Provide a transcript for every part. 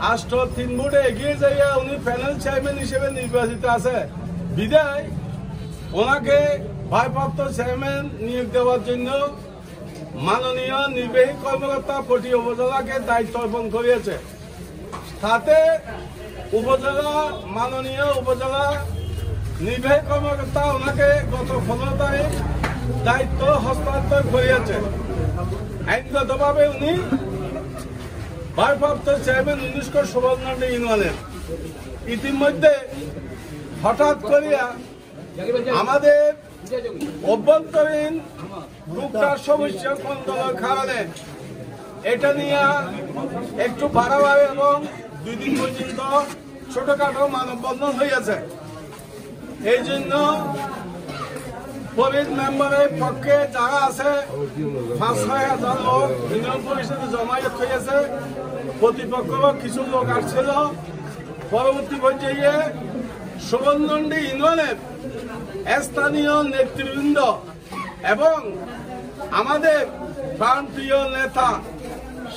আষ্ট 3 ভোটে এগিয়ে যাইয়া উনি প্যানেল চেয়ারম্যান হিসেবে নির্বাচিত আছে বিদায় ওনাকে ভারপ্রাপ্ত চেয়ারম্যান নিয়োগ দেওয়ার জন্য মাননীয় নির্বাহী কর্মকর্তা পটিয়া উপজেলাকে দায়িত্ব অর্পণ করিয়েছে। তাতে মাননীয় উপজেলা নির্বাহী কর্মকর্তা ওনাকে গত 15 তারিখ দায়িত্ব হস্তান্তর করিয়েছে। আইনগতভাবে উনি ভারপ্রাপ্ত চেয়ারম্যান 19 সুবর্ণালী ইউনিয়নের। ইতিমধ্যে হঠাৎ করিয়া আমাদের অভ্যন্তরীণ টুকটাক সমস্যা কন্ট্রোলের কারণে এটা নিয়ে একটু বাড়াবাড়ি এবং 2 দিন পর্যন্ত ছোটখাটো মানববন্ধন হয়েছে। এই জন্য কোভিড মেম্বারের পক্ষে যারা আছে 5-6 হাজার লোক ইউনিয়ন পরিষদে জমায়েত হয়েছে। প্রতিপক্ষ কিছু লোক আসছিল। পরবর্তী পর্যায়ে সুবর্ণালী ইউনিয়নের স্থানীয় নেতৃবৃন্দ এবং আমাদের প্রান্তীয় নেতা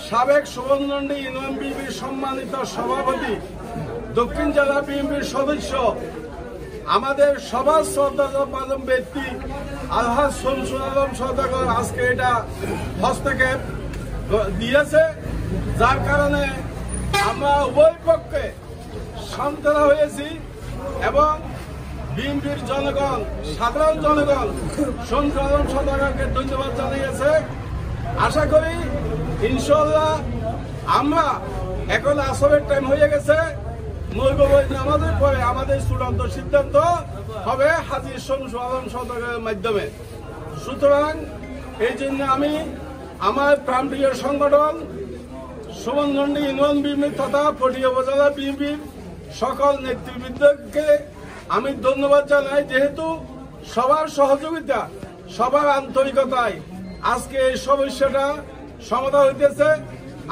সাবেক সুবর্ণালী ইউনিয়ন বিএনপির সম্মানিত সভাপতি, দক্ষিণ জেলা বিএনপির সদস্য, আমাদের সবার শ্রদ্ধাভাজন ব্যক্তি আলহাজ শামসুল আলম সওদাগর আজকে এটা হস্তক্ষেপ দিয়েছে, যার কারণে আমরা উভয় পক্ষে সান্ত্বনা হয়েছি এবং বিএনপির জনগণ, সাধারণ জনগণ শামসুল আলম সওদাগরকে ধন্যবাদ জানিয়েছে। আশা করি ইনশাআল্লাহ আমরা এখন আসরের টাইম হয়ে গেছে, নামাজের পরে আমাদের চূড়ান্ত সিদ্ধান্ত হবে হাজী শামসুল আলম সওদাগরের মাধ্যমে। সুতরাং এই জন্য আমি আমার প্রান্তীয় সংগঠন সুবর্ণালী ইউনিয়ন বিএনপি তথা পটিয়া উপজেলা বিএনপির সকল নেতৃবৃন্দকে আমি ধন্যবাদ জানাই, যেহেতু সবার সহযোগিতা, সবার আন্তরিকতায় আজকে এই সমস্যাটা সমাধান হইতেছে।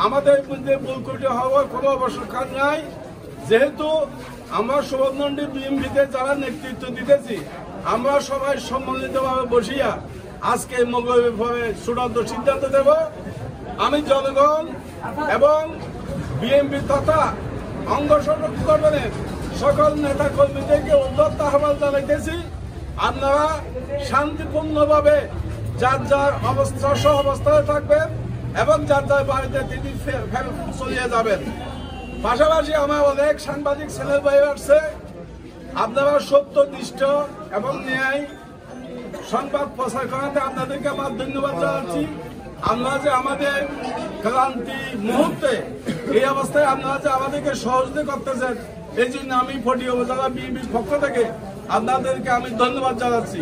আমাদের মধ্যে ভুল ত্রুটি হওয়ার কোনো আবশ্যক নাই, যেহেতু আমরা সুবর্ণালী বিএনপিতে যারা নেতৃত্ব দিতেছি আমরা সবাই সম্মিলিতভাবে বসিয়া আজকে মঙ্গলবার চূড়ান্ত সিদ্ধান্ত দেব। আমি জনগণ এবং বিএনপি তথা অঙ্গ সংগঠনের সকল নেতা কর্মীদেরকে উদ্যত আহ্বান জানাইতেছি, আপনারা শান্তিপূর্ণভাবে যার যার অবস্থায় থাকবেন এবং যার যার বাড়িতে তিনি চলিয়ে যাবেন। পাশাপাশি আমার অনেক সাংবাদিক ছেলের ভাই আসছে, আপনারা সত্যনিষ্ঠ এবং ন্যায় সংবাদ প্রচার করাতে আপনাদেরকে আমার ধন্যবাদ জানাচ্ছি। আপনারা যে আমাদের ক্লান্তি মুহূর্তে এই অবস্থায় আপনারা যে আমাদেরকে সহযোগিতা করতেছেন, এই জন্য আমি পটিয়া উপজেলা বিএনপির পক্ষ থেকে আপনাদেরকে আমি ধন্যবাদ জানাচ্ছি।